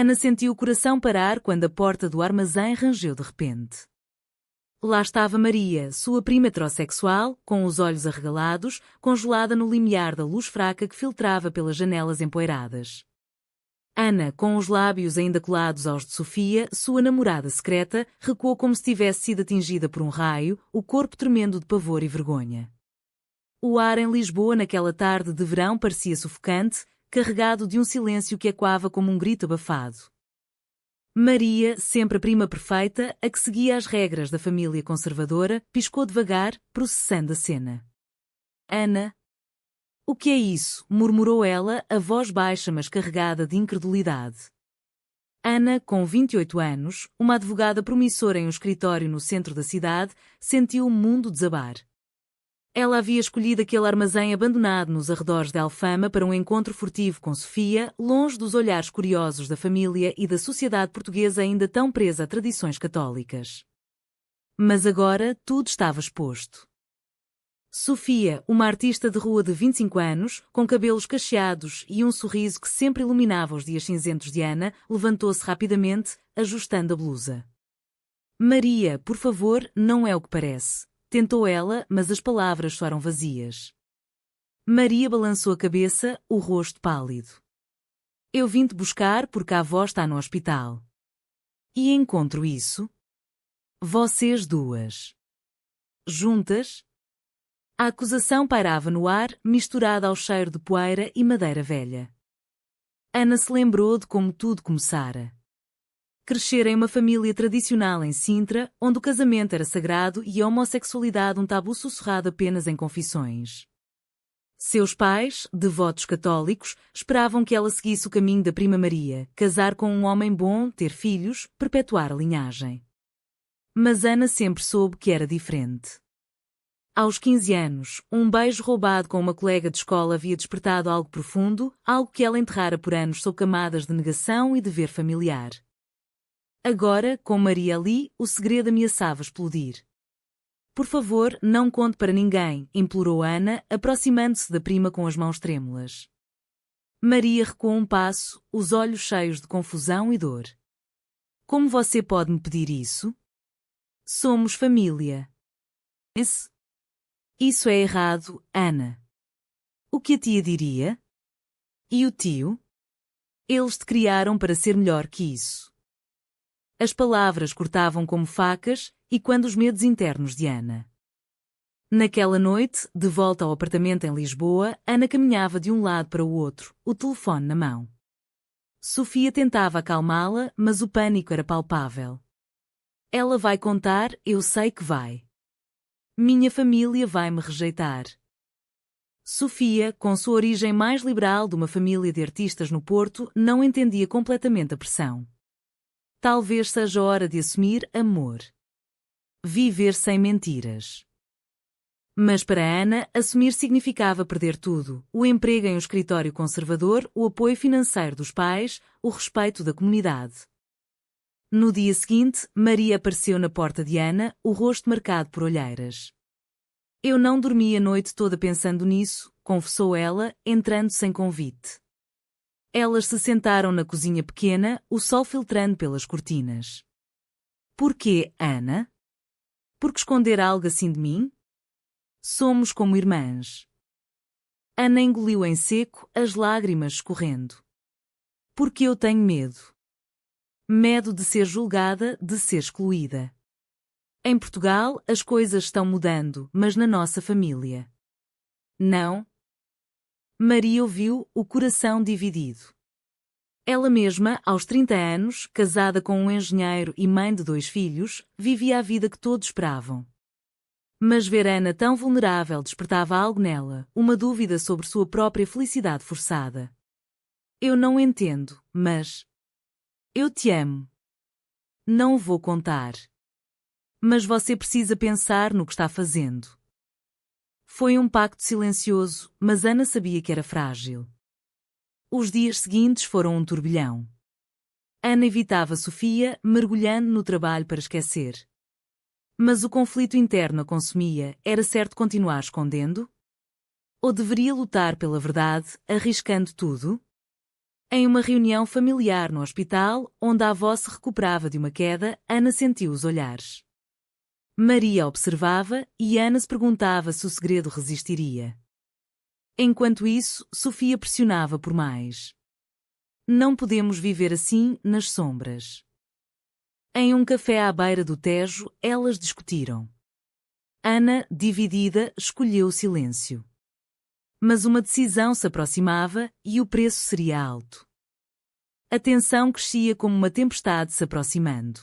Ana sentiu o coração parar quando a porta do armazém rangeu de repente. Lá estava Maria, sua prima heterossexual, com os olhos arregalados, congelada no limiar da luz fraca que filtrava pelas janelas empoeiradas. Ana, com os lábios ainda colados aos de Sofia, sua namorada secreta, recuou como se tivesse sido atingida por um raio, o corpo tremendo de pavor e vergonha. O ar em Lisboa naquela tarde de verão parecia sufocante, carregado de um silêncio que ecoava como um grito abafado. Maria, sempre a prima perfeita, a que seguia as regras da família conservadora, piscou devagar, processando a cena. Ana. O que é isso? Murmurou ela, a voz baixa mas carregada de incredulidade. Ana, com 28 anos, uma advogada promissora em um escritório no centro da cidade, sentiu o mundo desabar. Ela havia escolhido aquele armazém abandonado nos arredores de Alfama para um encontro furtivo com Sofia, longe dos olhares curiosos da família e da sociedade portuguesa ainda tão presa a tradições católicas. Mas agora tudo estava exposto. Sofia, uma artista de rua de 25 anos, com cabelos cacheados e um sorriso que sempre iluminava os dias cinzentos de Ana, levantou-se rapidamente, ajustando a blusa. Maria, por favor, não é o que parece. Tentou ela, mas as palavras soaram vazias. Maria balançou a cabeça, o rosto pálido. Eu vim-te buscar porque a avó está no hospital. E encontro isso? Vocês duas. Juntas? A acusação pairava no ar, misturada ao cheiro de poeira e madeira velha. Ana se lembrou de como tudo começara. Crescer em uma família tradicional em Sintra, onde o casamento era sagrado e a homossexualidade um tabu sussurrado apenas em confissões. Seus pais, devotos católicos, esperavam que ela seguisse o caminho da prima Maria, casar com um homem bom, ter filhos, perpetuar a linhagem. Mas Ana sempre soube que era diferente. Aos 15 anos, um beijo roubado com uma colega de escola havia despertado algo profundo, algo que ela enterrara por anos sob camadas de negação e dever familiar. Agora, com Maria ali, o segredo ameaçava explodir. Por favor, não conte para ninguém, implorou Ana, aproximando-se da prima com as mãos trêmulas. Maria recuou um passo, os olhos cheios de confusão e dor. Como você pode me pedir isso? Somos família. Isso é errado, Ana. O que a tia diria? E o tio? Eles te criaram para ser melhor que isso. As palavras cortavam como facas, e quando os medos internos de Ana. Naquela noite, de volta ao apartamento em Lisboa, Ana caminhava de um lado para o outro, o telefone na mão. Sofia tentava acalmá-la, mas o pânico era palpável. Ela vai contar, eu sei que vai. Minha família vai me rejeitar. Sofia, com sua origem mais liberal de uma família de artistas no Porto, não entendia completamente a pressão. Talvez seja hora de assumir amor. Viver sem mentiras. Mas para Ana, assumir significava perder tudo: o emprego em um escritório conservador, o apoio financeiro dos pais, o respeito da comunidade. No dia seguinte, Maria apareceu na porta de Ana, o rosto marcado por olheiras. Eu não dormi a noite toda pensando nisso, confessou ela, entrando sem convite. Elas se sentaram na cozinha pequena, o sol filtrando pelas cortinas. Porquê, Ana? Por que esconder algo assim de mim? Somos como irmãs. Ana engoliu em seco, as lágrimas escorrendo. Porque eu tenho medo. Medo de ser julgada, de ser excluída. Em Portugal, as coisas estão mudando, mas na nossa família. Não. Maria ouviu, o coração dividido. Ela mesma, aos 30 anos, casada com um engenheiro e mãe de 2 filhos, vivia a vida que todos esperavam. Mas ver Ana tão vulnerável despertava algo nela, uma dúvida sobre sua própria felicidade forçada. Eu não entendo, mas... Eu te amo. Não vou contar. Mas você precisa pensar no que está fazendo. Foi um pacto silencioso, mas Ana sabia que era frágil. Os dias seguintes foram um turbilhão. Ana evitava Sofia, mergulhando no trabalho para esquecer. Mas o conflito interno a consumia, era certo continuar escondendo? Ou deveria lutar pela verdade, arriscando tudo? Em uma reunião familiar no hospital, onde a avó se recuperava de uma queda, Ana sentiu os olhares. Maria observava e Ana se perguntava se o segredo resistiria. Enquanto isso, Sofia pressionava por mais. Não podemos viver assim, nas sombras. Em um café à beira do Tejo, elas discutiram. Ana, dividida, escolheu o silêncio. Mas uma decisão se aproximava e o preço seria alto. A tensão crescia como uma tempestade se aproximando.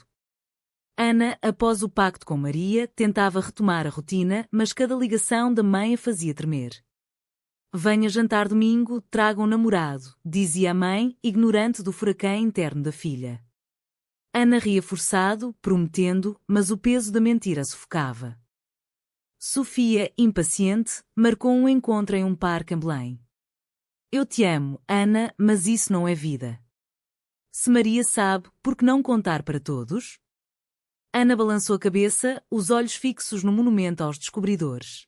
Ana, após o pacto com Maria, tentava retomar a rotina, mas cada ligação da mãe a fazia tremer. Venha jantar domingo, traga um namorado, dizia a mãe, ignorante do furacão interno da filha. Ana ria forçado, prometendo, mas o peso da mentira a sufocava. Sofia, impaciente, marcou um encontro em um parque em Belém. Eu te amo, Ana, mas isso não é vida. Se Maria sabe, por que não contar para todos? Ana balançou a cabeça, os olhos fixos no monumento aos descobridores.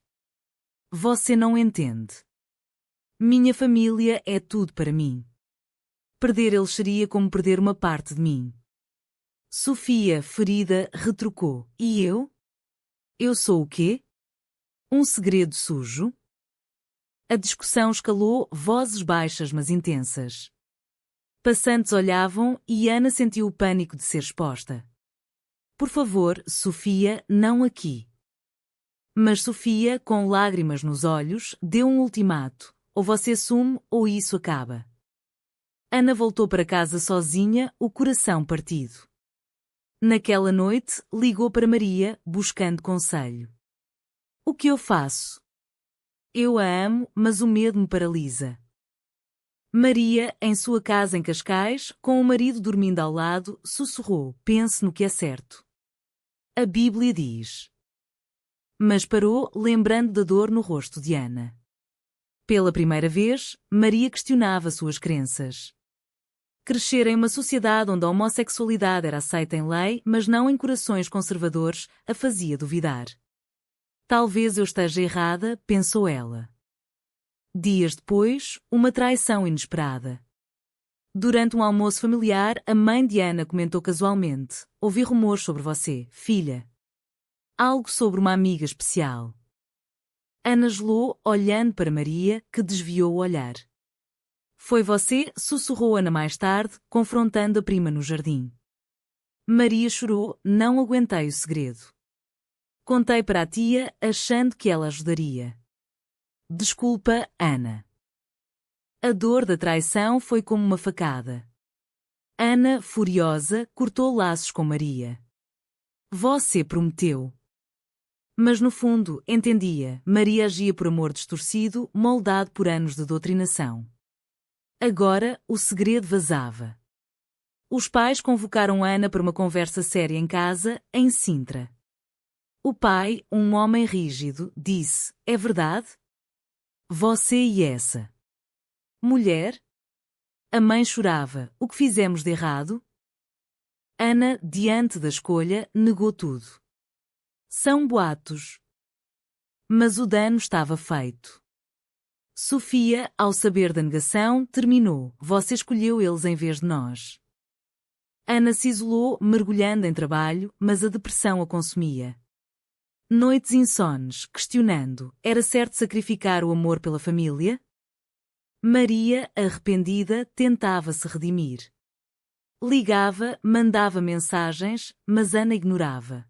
Você não entende. Minha família é tudo para mim. Perder eles seria como perder uma parte de mim. Sofia, ferida, retrucou. E eu? Eu sou o quê? Um segredo sujo? A discussão escalou, vozes baixas mas intensas. Passantes olhavam e Ana sentiu o pânico de ser exposta. Por favor, Sofia, não aqui. Mas Sofia, com lágrimas nos olhos, deu um ultimato. Ou você assume, ou isso acaba. Ana voltou para casa sozinha, o coração partido. Naquela noite, ligou para Maria, buscando conselho. O que eu faço? Eu a amo, mas o medo me paralisa. Maria, em sua casa em Cascais, com o marido dormindo ao lado, sussurrou: pense no que é certo. A Bíblia diz. Mas parou, lembrando da dor no rosto de Ana. Pela primeira vez, Maria questionava suas crenças. Crescer em uma sociedade onde a homossexualidade era aceita em lei, mas não em corações conservadores, a fazia duvidar. Talvez eu esteja errada, pensou ela. Dias depois, uma traição inesperada. Durante um almoço familiar, a mãe de Ana comentou casualmente: ouvi rumores sobre você, filha. Algo sobre uma amiga especial. Ana gelou, olhando para Maria, que desviou o olhar. Foi você? Sussurrou Ana mais tarde, confrontando a prima no jardim. Maria chorou, não aguentei o segredo. Contei para a tia, achando que ela ajudaria. Desculpa, Ana. A dor da traição foi como uma facada. Ana, furiosa, cortou laços com Maria. Você prometeu. Mas no fundo, entendia, Maria agia por amor distorcido, moldado por anos de doutrinação. Agora, o segredo vazava. Os pais convocaram Ana para uma conversa séria em casa, em Sintra. O pai, um homem rígido, disse: é verdade? Você e essa mulher? A mãe chorava: o que fizemos de errado? Ana, diante da escolha, negou tudo. São boatos. Mas o dano estava feito. Sofia, ao saber da negação, terminou: você escolheu eles em vez de nós. Ana se isolou, mergulhando em trabalho, mas a depressão a consumia. Noites insones, questionando: era certo sacrificar o amor pela família? Maria, arrependida, tentava se redimir. Ligava, mandava mensagens, mas Ana ignorava.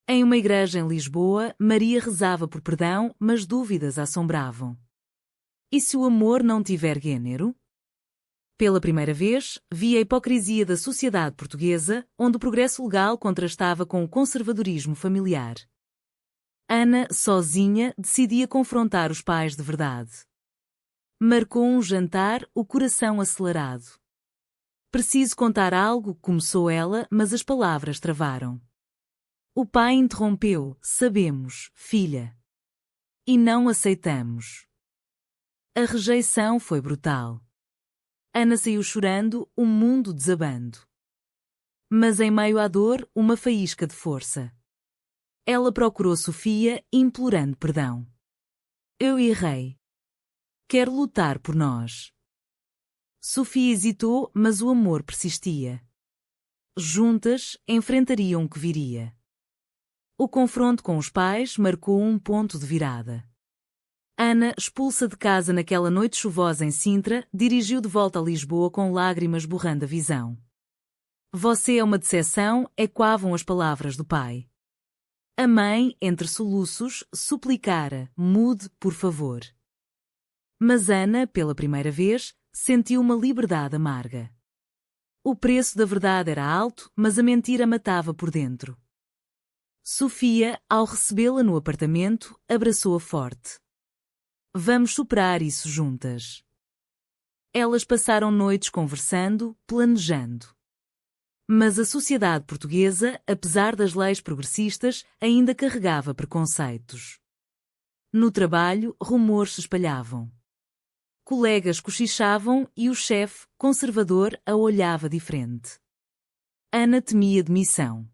Em uma igreja em Lisboa, Maria rezava por perdão, mas dúvidas a assombravam. E se o amor não tiver gênero? Pela primeira vez, via a hipocrisia da sociedade portuguesa, onde o progresso legal contrastava com o conservadorismo familiar. Ana, sozinha, decidia confrontar os pais de verdade. Marcou um jantar, o coração acelerado. Preciso contar algo, começou ela, mas as palavras travaram. O pai interrompeu: sabemos, filha. E não aceitamos. A rejeição foi brutal. Ana saiu chorando, o mundo desabando. Mas em meio à dor, uma faísca de força. Ela procurou Sofia, implorando perdão. Eu errei. Quero lutar por nós. Sofia hesitou, mas o amor persistia. Juntas, enfrentariam o que viria. O confronto com os pais marcou um ponto de virada. Ana, expulsa de casa naquela noite chuvosa em Sintra, dirigiu de volta a Lisboa com lágrimas borrando a visão. Você é uma decepção, ecoavam as palavras do pai. A mãe, entre soluços, suplicara, mude, por favor. Mas Ana, pela primeira vez, sentiu uma liberdade amarga. O preço da verdade era alto, mas a mentira matava por dentro. Sofia, ao recebê-la no apartamento, abraçou-a forte. Vamos superar isso juntas. Elas passaram noites conversando, planejando. Mas a sociedade portuguesa, apesar das leis progressistas, ainda carregava preconceitos. No trabalho, rumores se espalhavam. Colegas cochichavam e o chefe, conservador, a olhava diferente. Ana temia demissão.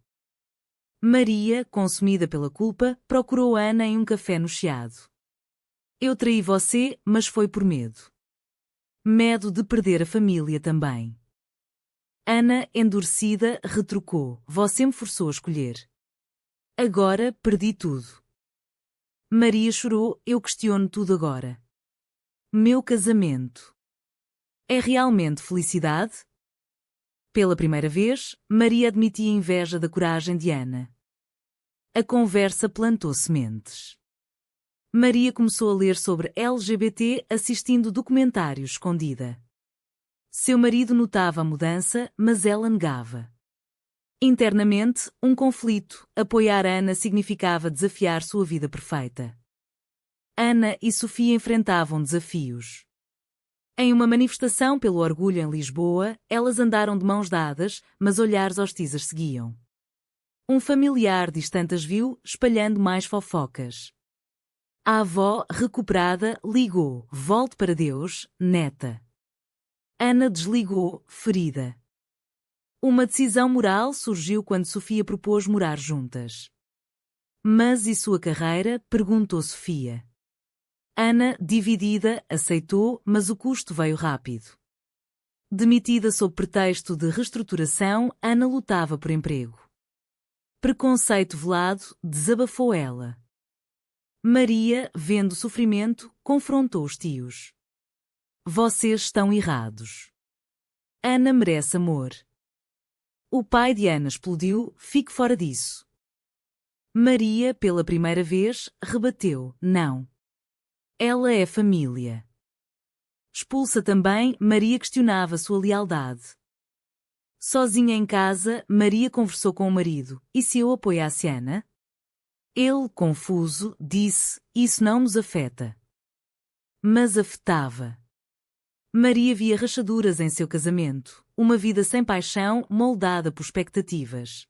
Maria, consumida pela culpa, procurou Ana em um café no Chiado. Eu traí você, mas foi por medo. Medo de perder a família também. Ana, endurecida, retrucou, você me forçou a escolher. Agora, perdi tudo. Maria chorou, eu questiono tudo agora. Meu casamento. É realmente felicidade? Pela primeira vez, Maria admitia inveja da coragem de Ana. A conversa plantou sementes. Maria começou a ler sobre LGBT assistindo documentários escondida. Seu marido notava a mudança, mas ela negava. Internamente, um conflito. Apoiar Ana significava desafiar sua vida perfeita. Ana e Sofia enfrentavam desafios. Em uma manifestação pelo orgulho em Lisboa, elas andaram de mãos dadas, mas olhares hostis as seguiam. Um familiar distante as viu, espalhando mais fofocas. A avó, recuperada, ligou, volte para Deus, neta. Ana desligou, ferida. Uma decisão moral surgiu quando Sofia propôs morar juntas. Mas e sua carreira? Perguntou Sofia. Ana, dividida, aceitou, mas o custo veio rápido. Demitida sob pretexto de reestruturação, Ana lutava por emprego. Preconceito velado, desabafou ela. Maria, vendo o sofrimento, confrontou os tios. Vocês estão errados. Ana merece amor. O pai de Ana explodiu, fique fora disso. Maria, pela primeira vez, rebateu, não. Ela é família. Expulsa também, Maria questionava sua lealdade. Sozinha em casa, Maria conversou com o marido, e se eu apoiasse Ana? Ele, confuso, disse, isso não nos afeta. Mas afetava. Maria via rachaduras em seu casamento, uma vida sem paixão moldada por expectativas.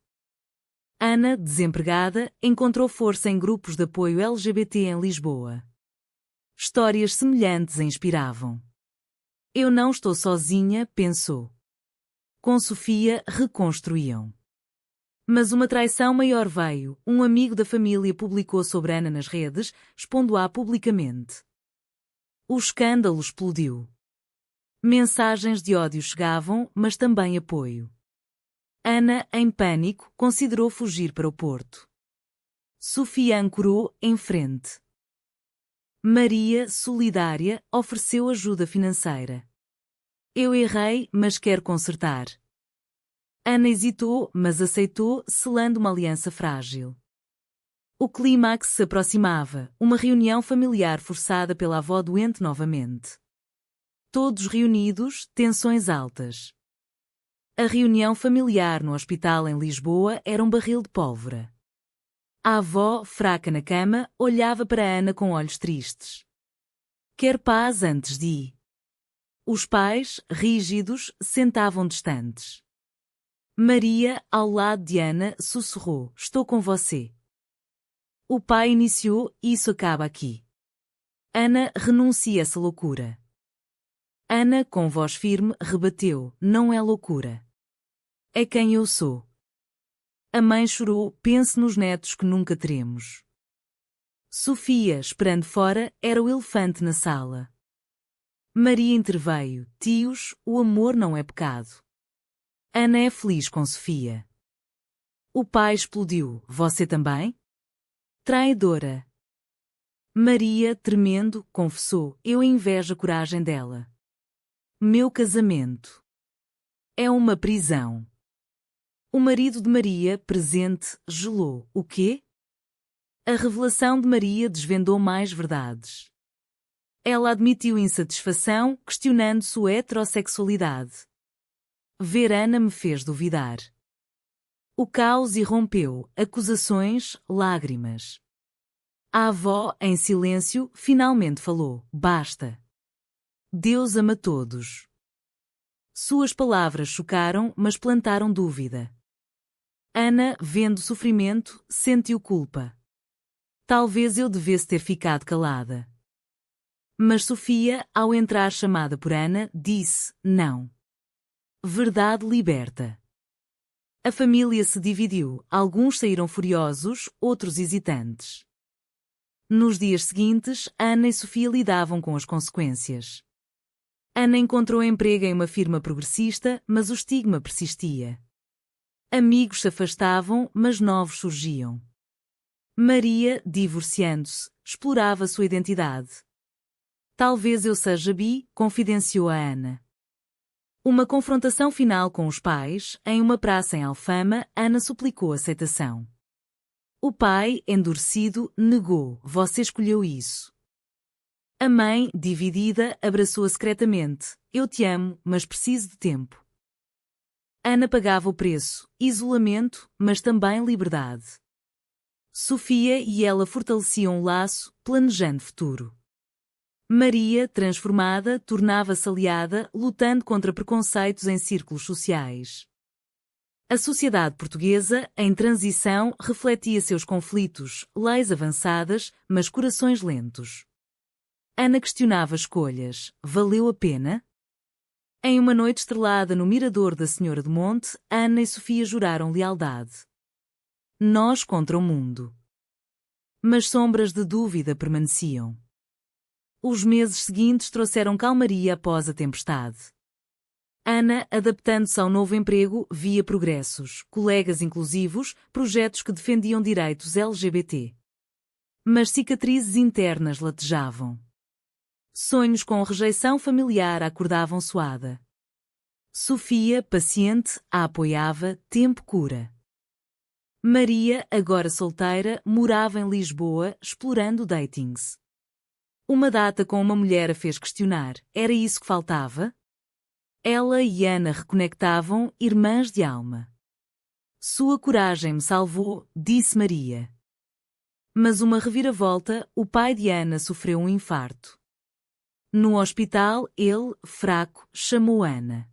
Ana, desempregada, encontrou força em grupos de apoio LGBT em Lisboa. Histórias semelhantes a inspiravam. Eu não estou sozinha, pensou. Com Sofia, reconstruíam. Mas uma traição maior veio. Um amigo da família publicou sobre Ana nas redes, expondo-a publicamente. O escândalo explodiu. Mensagens de ódio chegavam, mas também apoio. Ana, em pânico, considerou fugir para o Porto. Sofia ancorou, em frente. Maria, solidária, ofereceu ajuda financeira. Eu errei, mas quero consertar. Ana hesitou, mas aceitou, selando uma aliança frágil. O clímax se aproximava, uma reunião familiar forçada pela avó doente novamente. Todos reunidos, tensões altas. A reunião familiar no hospital em Lisboa era um barril de pólvora. A avó, fraca na cama, olhava para Ana com olhos tristes. Quer paz antes de ir. Os pais, rígidos, sentavam distantes. Maria, ao lado de Ana, sussurrou, estou com você. O pai iniciou, isso acaba aqui. Ana, renuncia essa loucura. Ana, com voz firme, rebateu, não é loucura. É quem eu sou. A mãe chorou, pense nos netos que nunca teremos. Sofia, esperando fora, era o elefante na sala. Maria interveio: tios, o amor não é pecado. Ana é feliz com Sofia. O pai explodiu: você também? Traidora. Maria, tremendo, confessou: eu invejo a coragem dela. Meu casamento é uma prisão. O marido de Maria, presente, gelou: o quê? A revelação de Maria desvendou mais verdades. Ela admitiu insatisfação, questionando sua heterossexualidade. Ver Ana me fez duvidar. O caos irrompeu, acusações, lágrimas. A avó, em silêncio, finalmente falou: basta. Deus ama todos. Suas palavras chocaram, mas plantaram dúvida. Ana, vendo sofrimento, sentiu culpa. Talvez eu devesse ter ficado calada. Mas Sofia, ao entrar chamada por Ana, disse: não. Verdade liberta. A família se dividiu, alguns saíram furiosos, outros hesitantes. Nos dias seguintes, Ana e Sofia lidavam com as consequências. Ana encontrou emprego em uma firma progressista, mas o estigma persistia. Amigos se afastavam, mas novos surgiam. Maria, divorciando-se, explorava sua identidade. Talvez eu seja bi, confidenciou a Ana. Uma confrontação final com os pais, em uma praça em Alfama, Ana suplicou aceitação. O pai, endurecido, negou: você escolheu isso. A mãe, dividida, abraçou-a secretamente: eu te amo, mas preciso de tempo. Ana pagava o preço: isolamento, mas também liberdade. Sofia e ela fortaleciam o laço, planejando futuro. Maria, transformada, tornava-se aliada, lutando contra preconceitos em círculos sociais. A sociedade portuguesa, em transição, refletia seus conflitos, leis avançadas, mas corações lentos. Ana questionava escolhas: valeu a pena? Em uma noite estrelada no mirador da Senhora do Monte, Ana e Sofia juraram lealdade. Nós contra o mundo. Mas sombras de dúvida permaneciam. Os meses seguintes trouxeram calmaria após a tempestade. Ana, adaptando-se ao novo emprego, via progressos, colegas inclusivos, projetos que defendiam direitos LGBT. Mas cicatrizes internas latejavam. Sonhos com rejeição familiar acordavam suada. Sofia, paciente, a apoiava: tempo cura. Maria, agora solteira, morava em Lisboa, explorando datings. Uma data com uma mulher a fez questionar: era isso que faltava? Ela e Ana reconectavam, irmãs de alma. Sua coragem me salvou, disse Maria. Mas uma reviravolta: o pai de Ana sofreu um infarto. No hospital, ele, fraco, chamou Ana.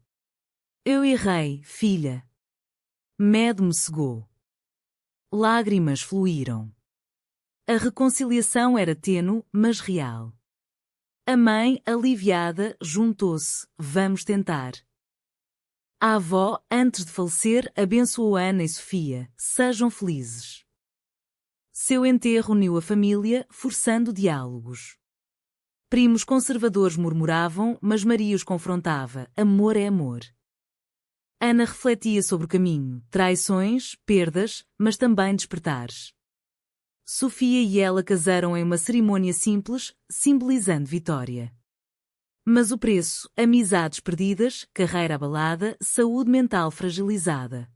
Eu errei, filha. Medo me cegou. Lágrimas fluíram. A reconciliação era tênue, mas real. A mãe, aliviada, juntou-se: vamos tentar. A avó, antes de falecer, abençoou Ana e Sofia: sejam felizes. Seu enterro uniu a família, forçando diálogos. Primos conservadores murmuravam, mas Maria os confrontava: amor é amor. Ana refletia sobre o caminho: traições, perdas, mas também despertares. Sofia e ela casaram em uma cerimônia simples, simbolizando vitória. Mas o preço: amizades perdidas, carreira abalada, saúde mental fragilizada.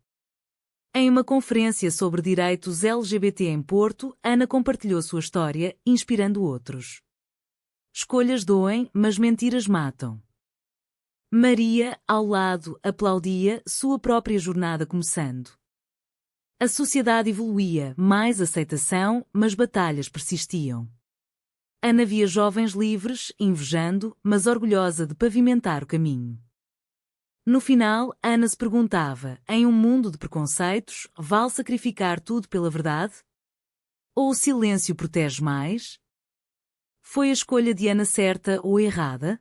Em uma conferência sobre direitos LGBT em Porto, Ana compartilhou sua história, inspirando outros. Escolhas doem, mas mentiras matam. Maria, ao lado, aplaudia, sua própria jornada começando. A sociedade evoluía, mais aceitação, mas batalhas persistiam. Ana via jovens livres, invejando, mas orgulhosa de pavimentar o caminho. No final, Ana se perguntava: em um mundo de preconceitos, vale sacrificar tudo pela verdade? Ou o silêncio protege mais? Foi a escolha de Ana certa ou errada?